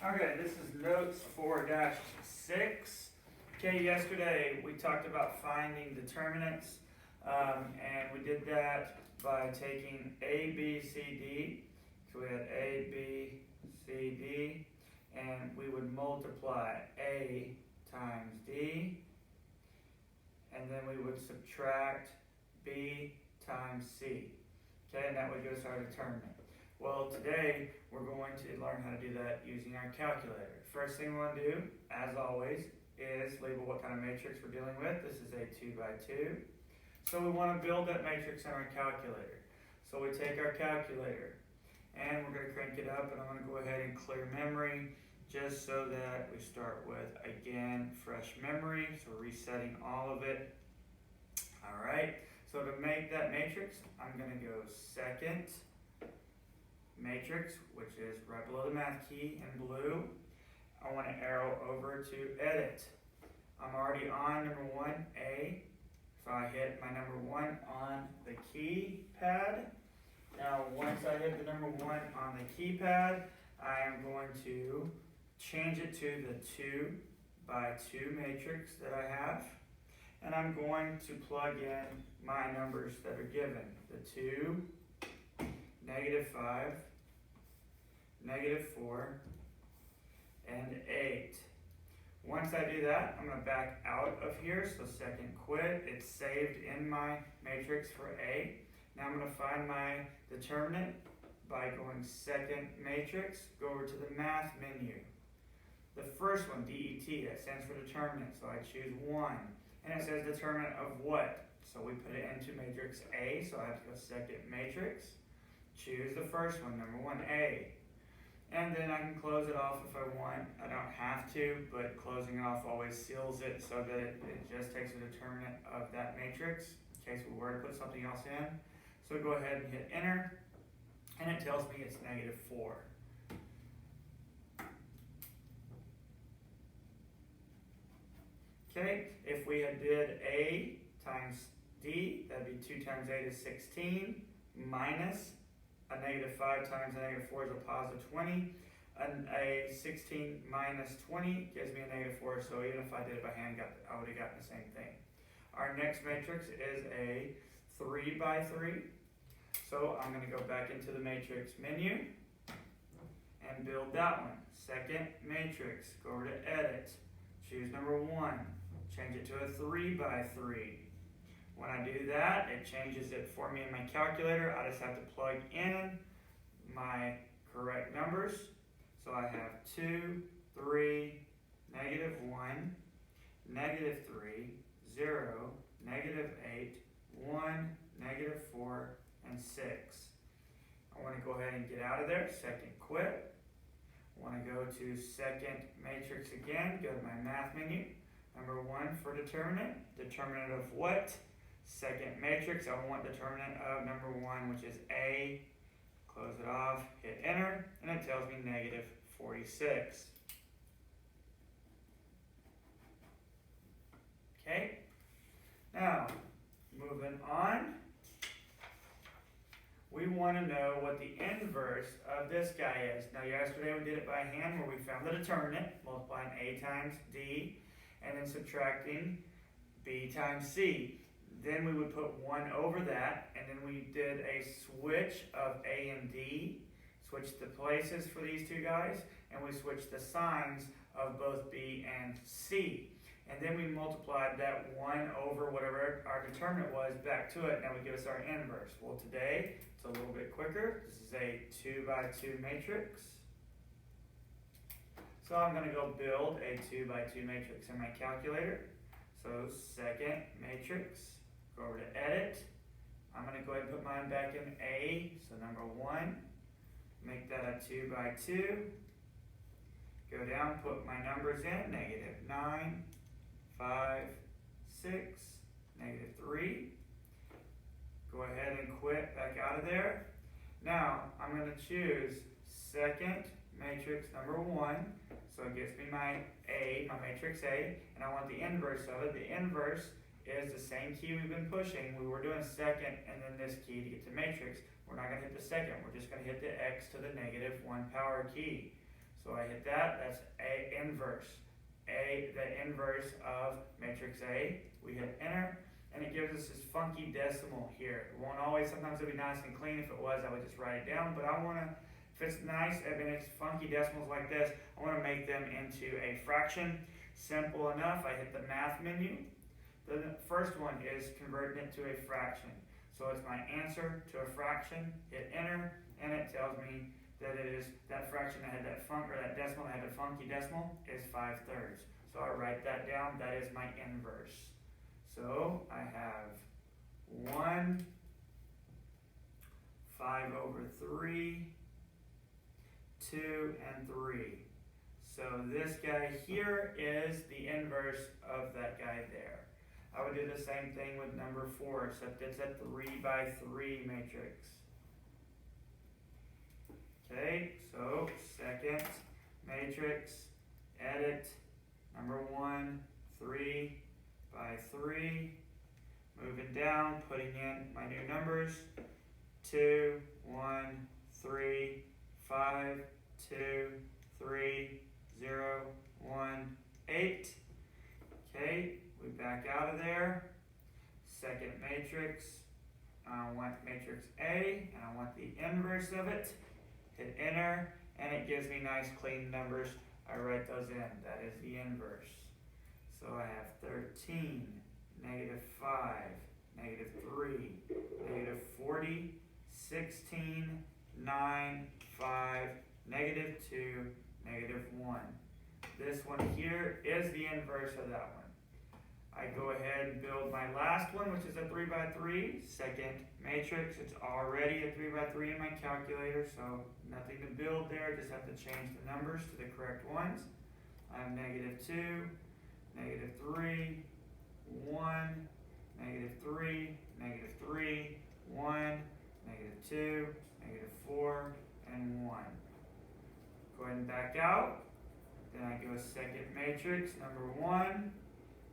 Okay, this is notes 4-6. Okay, yesterday we talked about finding determinants, and we did that by taking A, B, C, D. So we had A, B, C, D, and we would multiply A times D, and then we would subtract B times C. Okay, and that would give us our determinant. Well, today we're going to learn how to do that using our calculator. First thing we want to do, as always, is label what kind of matrix we're dealing with. This is a 2 by 2. So we want to build that matrix in our calculator. So we take our calculator and we're going to crank it up, and I'm going to go ahead and clear memory just so that we start with, again, fresh memory. So we're resetting all of it. All right, so to make that matrix, I'm going to go second matrix, which is right below the math key in blue. I want to arrow over to edit. I'm already on number 1A, so I hit my number 1 on the keypad. Now once I hit the number 1 on the keypad, I am going to change it to the 2 by 2 matrix that I have, and I'm going to plug in my numbers that are given. The 2, -5, -4, and 8. Once I do that, I'm going to back out of here, so second quit. It's saved in my matrix for A. Now I'm going to find my determinant by going second matrix, go over to the math menu. The first one, DET, that stands for determinant, so I choose 1. And it says determinant of what? So we put it into matrix A, so I have to go second matrix. Choose the first one, number 1A. And then I can close it off if I want. I don't have to, but closing it off always seals it so that it just takes a determinant of that matrix in case we were to put something else in. So go ahead and hit enter, and it tells me it's -4. Okay, if we had did A times D, that'd be 2 times 8 is 16, minus a -5 times a -4 is a +20. And a 16 minus 20 gives me a -4, so even if I did it by hand, I would have gotten the same thing. Our next matrix is a 3 by 3. So I'm going to go back into the matrix menu and build that one. Second matrix, go over to edit, choose number 1, change it to a 3 by 3. When I do that, it changes it for me in my calculator. I just have to plug in my correct numbers. So I have 2, 3, -1, -3, 0, -8, 1, -4, and 6. I want to go ahead and get out of there. Second quit. I want to go to second matrix again. Go to my math menu. Number 1 for determinant. Determinant of what? Second matrix, I want determinant of number 1, which is A. Close it off, hit enter, and it tells me -46. Okay, now moving on, we want to know what the inverse of this guy is. Now yesterday we did it by hand where we found the determinant, multiplying A times D, and then subtracting B times C. Then we would put 1 over that, and then we did a switch of A and D, switched the places for these two guys, and we switched the signs of both B and C. And then we multiplied that 1 over whatever our determinant was back to it, and that would give us our inverse. Well, today it's a little bit quicker. This is a 2 by 2 matrix. So I'm going to go build a 2 by 2 matrix in my calculator. So second matrix. Go over to edit. I'm going to go ahead and put mine back in A, so number 1. Make that a 2 by 2. Go down, put my numbers in, -9, 5, 6, -3. Go ahead and quit back out of there. Now, I'm going to choose second matrix number 1. So it gives me my A, my matrix A, and I want the inverse of it. The inverse is the same key we've been pushing. We were doing second and then this key to get to matrix. We're not going to hit the second. We're just going to hit the X to the -1 power key. So I hit that, that's A inverse. The inverse of matrix A. We hit enter, and it gives us this funky decimal here. It won't always, sometimes it'll be nice and clean. If it was, I would just write it down, but I want to, if it's nice, I mean, it's funky decimals like this, I want to make them into a fraction. Simple enough, I hit the math menu. The first one is converting it to a fraction. So it's my answer to a fraction, hit enter, and it tells me that it is, that fraction that had that that decimal that had the funky decimal is 5/3. So I write that down, that is my inverse. So I have 1, 5/3, 2, and 3. So this guy here is the inverse of that guy there. I would do the same thing with number 4, except it's a 3×3 matrix. Okay, so second matrix, edit, number 1, 3×3, moving down, putting in my new numbers, 2, 1, 3, 5, 2, 3, 0, 1, 8. Okay, we back out of there. Second matrix, I want matrix A, and I want the inverse of it. Hit enter, and it gives me nice clean numbers. I write those in. That is the inverse. So I have 13, -5, -3, -40, 16, 9, 5, -2, -1. This one here is the inverse of that one. I go ahead and build my last one, which is a 3×3, second matrix. It's already a 3×3 in my calculator, so nothing to build there, just have to change the numbers to the correct ones. I have -2, -3, 1, -3, -3, 1, -2, -4, and 1. Go ahead and back out. Then I go second matrix, number 1.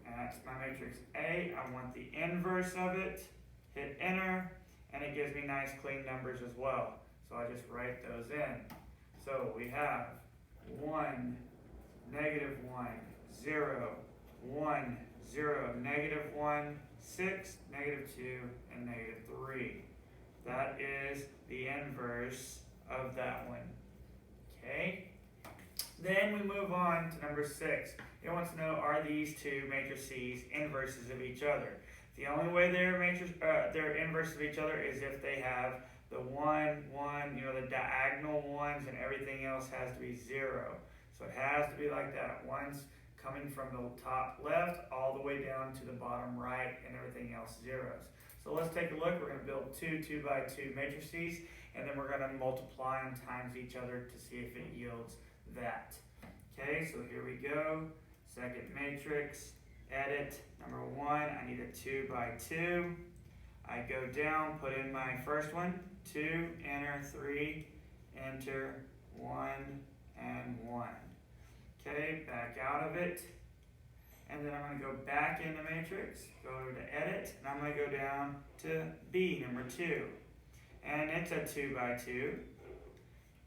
And that's my matrix A. I want the inverse of it. Hit enter, and it gives me nice clean numbers as well. So I just write those in. So we have 1, -1, 0, 1, 0, -1, 6, -2, and -3. That is the inverse of that one. Okay? Then we move on to number 6. It wants to know, are these two matrices inverses of each other? The only way they're inverse of each other is if they have the 1, 1, the diagonal ones, and everything else has to be 0. So it has to be like that. One's coming from the top left all the way down to the bottom right, and everything else zeros. So let's take a look. We're going to build two 2×2 matrices, and then we're going to multiply them times each other to see if it yields that. Okay, so here we go. Second matrix, edit, number 1, I need a 2×2. I go down, put in my first one, 2, enter, 3, enter, 1, and 1. Okay, back out of it. And then I'm going to go back into matrix, go to edit, and I'm going to go down to B, number 2. And it's a 2×2.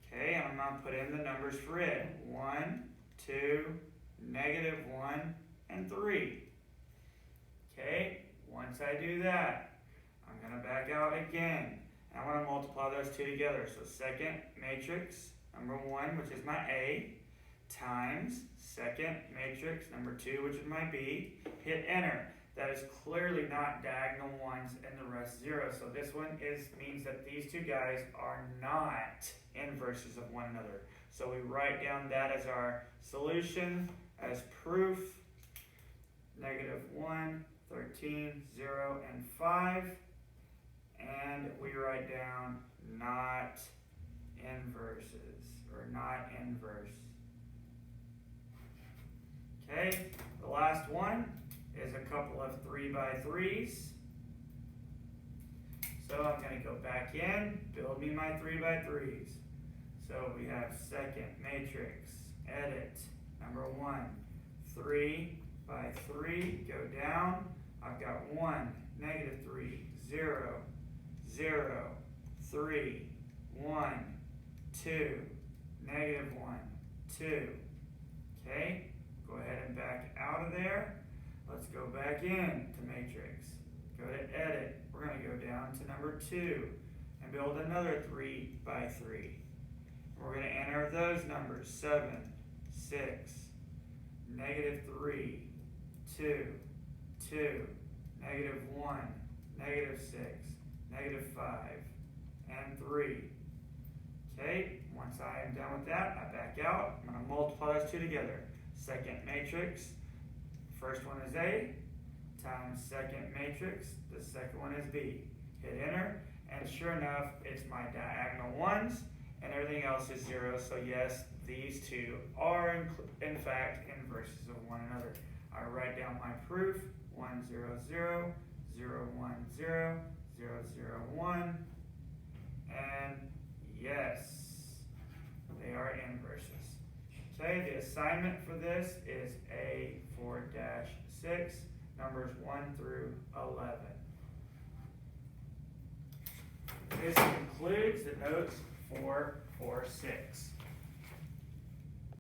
Okay, and I'm going to put in the numbers for it. 1, 2, -1, and 3. Okay, once I do that, I'm going to back out again. And I want to multiply those two together. So second matrix, number 1, which is my A, times second matrix, number 2, which is my B. Hit enter. That is clearly not diagonal ones and the rest 0. So this one means that these two guys are not inverses of one another. So we write down that as our solution, as proof. -1, 13, 0, and 5. And we write down not inverses, or not inverse. Okay, the last one is a couple of 3×3s. So I'm going to go back in, build me my 3×3s. So we have second matrix, edit, number 1, 3×3, go down. I've got 1, -3, 0, 0, 3, 1, 2, -1, 2. Okay, go ahead and back out of there. Let's go back in to matrix. Go to edit. We're going to go down to number 2 and build another 3 by 3. We're going to enter those numbers: 7, 6, negative 3, 2, 2, negative 1, negative 6, negative 5, and 3. Okay, once I am done with that, I back out. I'm going to multiply those two together. Second matrix, first one is A, times second matrix, the second one is B. Hit enter, and sure enough, it's my diagonal ones, and everything else is 0. So yes, these two are in fact inverses of one another. I write down my proof: 1, 0, 0, 0, 1, 0, 0, 0, 1, and yes, they are inverses. Okay, the assignment for this is A4-6, numbers 1 through 11. This concludes the notes for 4-6.